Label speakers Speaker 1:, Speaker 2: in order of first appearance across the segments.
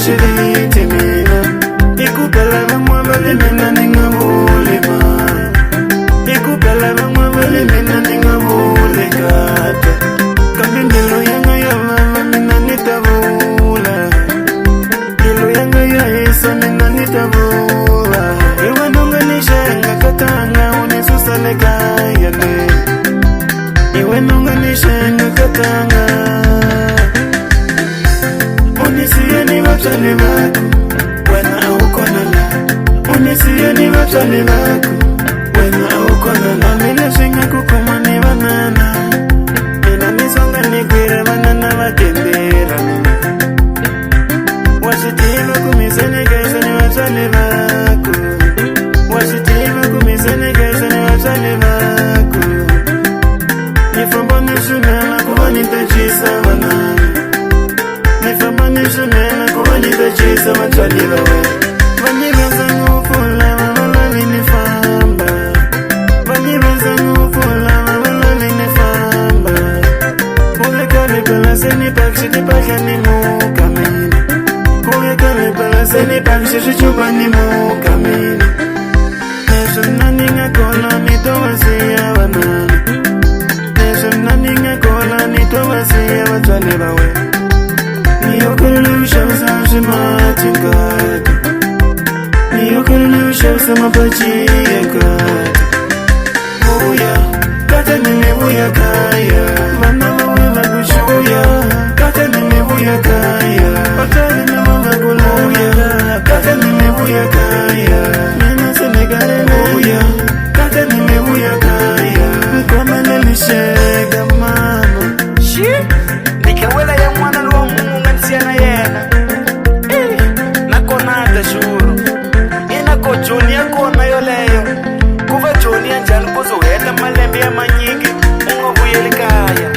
Speaker 1: shiriti mina ikupela bamwabali mina ningabule ma ikupela bamwabali mina ningabule kata kambindelo yanga ya mama mina nitabula ilo yanga ya isa mina nitabula iwe nunganishenga katanga unisusaleka yane iwe nunganishenga katanga unisiyeni batali bako wena aukonala unisiyeni batali bako wena aukonala mina shinga kukumani banana mina nisonga nikwira banana bakendera mina wasitima kumisene kaisa ni batali bako wasitima kumisene kaisa ni batali bako nifamba nishunela kuwa nitajisa banana nifamba nishunela kuwa nitajisa batali bawe vanyibenza ngufula wabalali nifamba vanyibenza ngufula wabalali nifamba kulekale palaseni pakshiti pakani mukamini kulekale palaseni pakshiti chupani mukamini neshunani ngakola nitowasiya banana neshunani ngakola nitowasiya batali bawe niyokulusha usashimati ngati niyokulusha usamapachie ngati buya kata nimebuya kaya mana mawe magushuya kata nimebuya kaya batali na mama guluya kata nimebuya kaya mina senegare buya kata nimebuya kaya mkwama nilishega mama shi nikawela ya mwana luwa mungu ngansiana yena nakonata shuru inako joni yakona yoleyo kuva joni ya njani kuzuheta malembe ya manyingi ungovuyeli kaya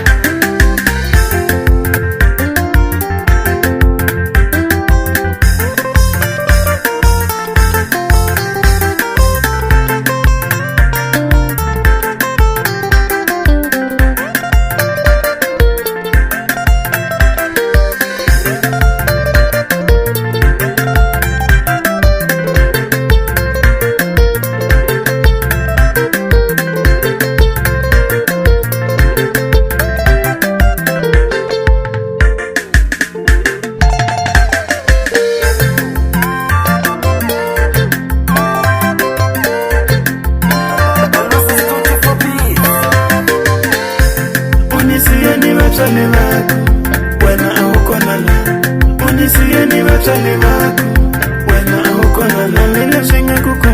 Speaker 1: unisiyeni batali bako wena aukonala unisiyeni batali bako wena aukonala mina shinga kuku